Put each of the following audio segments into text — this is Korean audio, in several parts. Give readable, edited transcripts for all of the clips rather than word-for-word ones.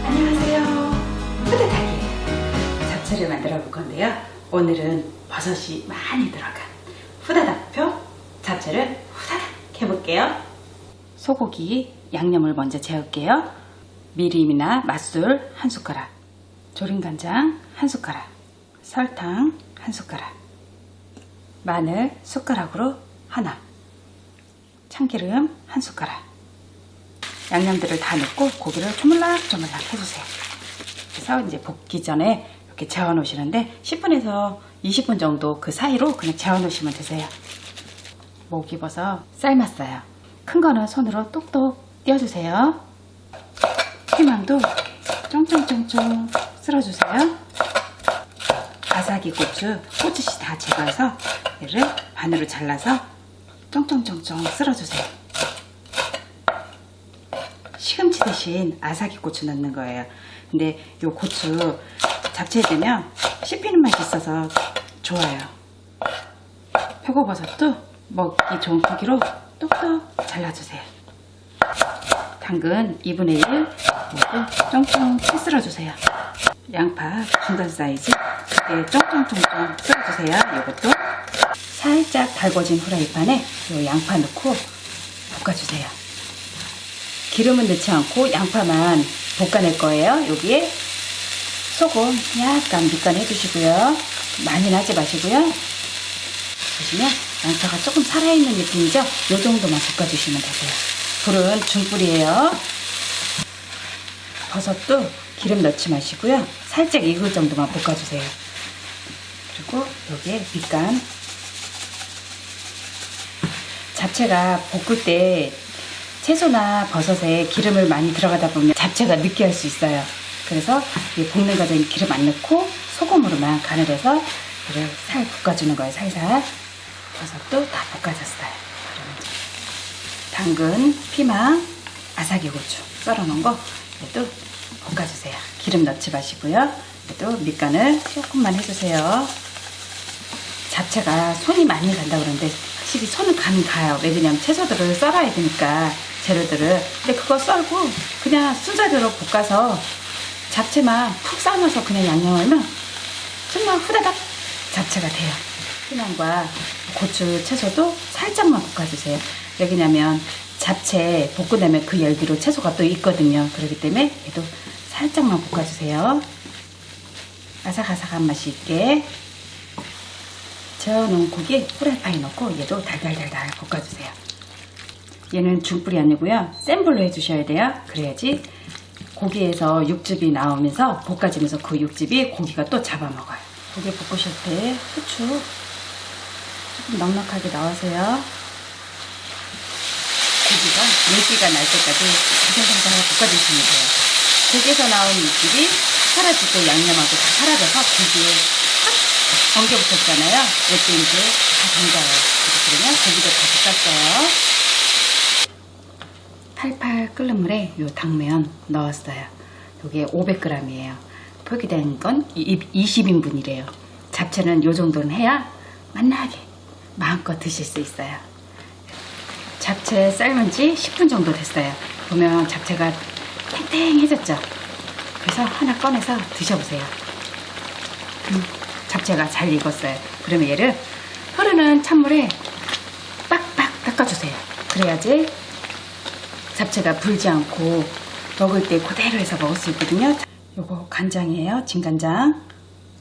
안녕하세요. 후다닥이에요. 잡채를 만들어 볼 건데요. 오늘은 버섯이 많이 들어간 후다닥표 잡채를 후다닥 해볼게요. 소고기 양념을 먼저 재울게요. 미림이나 맛술 1숟가락, 조림간장 1숟가락, 설탕 1숟가락, 마늘 숟가락으로 하나, 참기름 1숟가락. 양념들을 다 넣고 고기를 조물락조물락 해주세요. 그래서 이제 볶기 전에 이렇게 재워 놓으시는데 10분에서 20분 정도 그 사이로 그냥 재워 놓으시면 되세요. 목이버섯 삶았어요. 큰 거는 손으로 똑똑 띄워주세요. 피망도 쫑쫑쫑쫑 쓸어주세요. 아삭이 고추 꼬치씨 다 제거해서 얘를 반으로 잘라서 쫑쫑쫑쫑 쓸어주세요. 시금치 대신 아삭이 고추 넣는 거예요. 근데 이 고추 잡채에 되면 씹히는 맛이 있어서 좋아요. 표고버섯도 먹기 좋은 크기로 똑똑 잘라주세요. 당근 2분의 1 모두 쫑쫑 채 쓸어주세요. 양파 중간 사이즈 쫑쫑쫑쫑 쓸어주세요. 이것도 살짝 달궈진 후라이팬에 이 양파 넣고 볶아주세요. 기름은 넣지 않고 양파만 볶아낼 거예요. 여기에 소금 약간 밑간 해주시고요. 많이 나지 마시고요. 보시면 양파가 조금 살아있는 느낌이죠? 이 정도만 볶아주시면 되세요. 불은 중불이에요. 버섯도 기름 넣지 마시고요. 살짝 익을 정도만 볶아주세요. 그리고 여기에 밑간. 잡채가 볶을 때 채소나 버섯에 기름을 많이 들어가다 보면 잡채가 느끼할 수 있어요. 그래서 볶는 과정에 기름 안 넣고 소금으로만 간을 해서 이를 살 볶아주는 거예요. 살살. 버섯도 다 볶아졌어요. 당근, 피망, 아삭이 고추 썰어놓은 거 얘도 볶아주세요. 기름 넣지 마시고요. 얘도 밑간을 조금만 해주세요. 잡채가 손이 많이 간다 그러는데 확실히 손은 가요. 왜냐면 채소들을 썰어야 되니까 재료들을. 근데 그거 썰고 그냥 순서대로 볶아서 잡채만 푹 삶아서 그냥 양념하면 정말 후다닥 잡채가 돼요. 피망과 고추, 채소도 살짝만 볶아주세요. 왜냐면 잡채 볶고 나면 그 열기로 채소가 또 있거든요. 그렇기 때문에 얘도 살짝만 볶아주세요. 아삭아삭한 맛이 있게. 재워놓은 고기 후라이팬에 넣고 얘도 달달달달 볶아주세요. 얘는 중불이 아니고요. 센 불로 해주셔야 돼요. 그래야지 고기에서 육즙이 나오면서 볶아지면서 그 육즙이 고기가 또 잡아먹어요. 고기 볶으실 때 후추 조금 넉넉하게 넣으세요. 고기가 윤기가 날 때까지 살살살살 볶아주시면 돼요. 고기에서 나온 육즙이 사라지고 양념하고 다 사라져서 고기에 확 번개 붙었잖아요. 이때 이제 다 담가요. 그러면 고기도 다 볶았어요. 팔팔 끓는 물에 요 당면 넣었어요. 요게 500g이에요. 표기된 건 20인분이래요. 잡채는 요 정도는 해야 맛나게 마음껏 드실 수 있어요. 잡채 삶은 지 10분 정도 됐어요. 보면 잡채가 탱탱해졌죠? 그래서 하나 꺼내서 드셔보세요. 잡채가 잘 익었어요. 그러면 얘를 흐르는 찬물에 빡빡 닦아주세요. 그래야지 잡채가 불지 않고 먹을 때 그대로 해서 먹을 수 있거든요. 요거 간장이에요. 진간장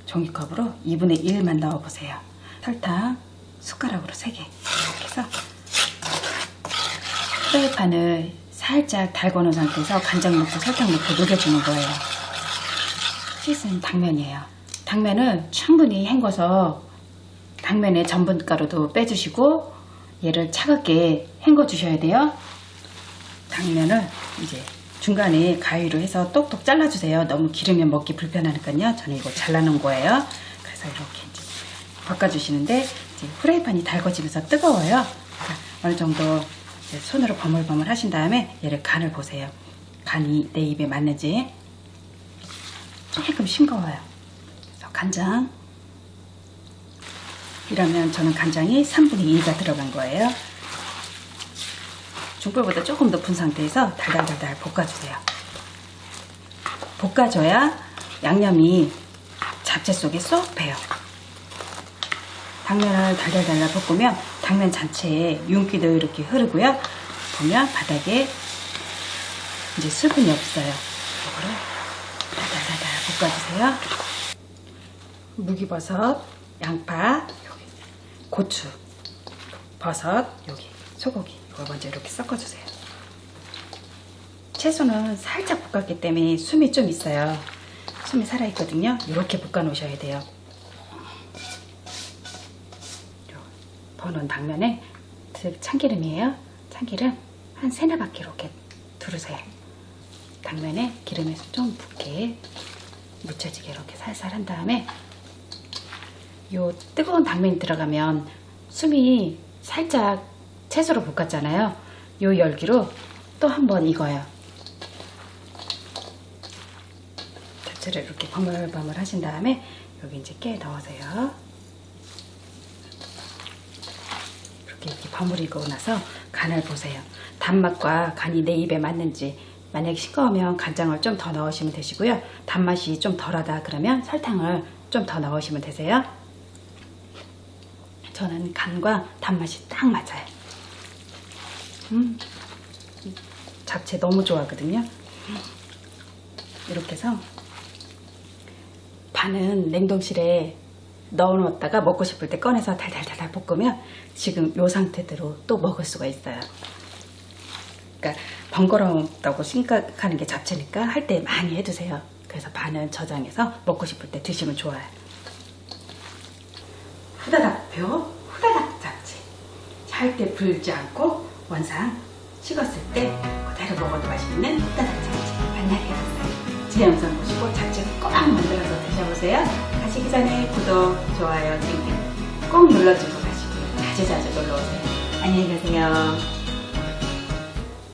종이컵으로 2분의 1만 넣어보세요. 설탕 숟가락으로 3개 이렇게 해서 프라이팬을 살짝 달궈놓은 상태에서 간장 넣고 설탕 넣고 녹여주는 거예요. 씻은 당면이에요. 당면은 충분히 헹궈서 당면에 전분가루도 빼주시고 얘를 차갑게 헹궈 주셔야 돼요. 당면을 이제 중간에 가위로 해서 똑똑 잘라주세요. 너무 기르면 먹기 불편하니까요. 저는 이거 잘라놓은 거예요. 그래서 이렇게 이제 바꿔주시는데 이제 프라이팬이 달궈지면서 뜨거워요. 그러니까 어느 정도 손으로 버물버물 하신 다음에 얘를 간을 보세요. 간이 내 입에 맞는지. 조금 싱거워요. 그래서 간장. 이러면 저는 간장이 3분의 2가 들어간 거예요. 중불보다 조금 높은 상태에서 달달달달 볶아주세요. 볶아줘야 양념이 잡채 속에 쏙 배요. 당면을 달달달달 볶으면 당면 자체에 윤기도 이렇게 흐르고요. 보면 바닥에 이제 수분이 없어요. 이거를 달달달달 볶아주세요. 무기버섯, 양파, 여기 고추, 버섯, 여기 소고기 이걸 먼저 이렇게 섞어주세요. 채소는 살짝 볶았기 때문에 숨이 좀 있어요. 숨이 살아있거든요. 이렇게 볶아 놓으셔야 돼요. 버는 당면에 참기름이에요. 참기름 한 3-4바퀴 이렇게 두르세요. 당면에 기름에 좀 붓게 묻혀지게 이렇게 살살 한 다음에 요 뜨거운 당면이 들어가면 숨이 살짝 채소로 볶았잖아요. 요 열기로 또 한 번 익어요. 잡채를 이렇게 버물버물 하신 다음에 여기 이제 깨 넣으세요. 이렇게 버무리고 나서 간을 보세요. 단맛과 간이 내 입에 맞는지, 만약에 싱거우면 간장을 좀 더 넣으시면 되시고요. 단맛이 좀 덜하다 그러면 설탕을 좀 더 넣으시면 되세요. 저는 간과 단맛이 딱 맞아요. 잡채 너무 좋아하거든요. 이렇게 해서 반은 냉동실에 넣어놓았다가 먹고 싶을 때 꺼내서 달달달달 볶으면 지금 이 상태대로 또 먹을 수가 있어요. 그러니까 번거롭다고 생각하는 게 잡채니까 할 때 많이 해두세요. 그래서 반은 저장해서 먹고 싶을 때 드시면 좋아요. 후다닥 표, 후다닥 잡채. 잘 때 불지 않고 원상 식었을 때 그대로 먹어도 맛있는 후다닥 잡채 만나게 해봤어요. 제 영상 보시고 잡채 꼭 만들어서 드셔보세요. 가시기 전에 구독, 좋아요, 땡땡 꼭 눌러주고 가시고요. 자주자주 놀러오세요. 안녕히 가세요.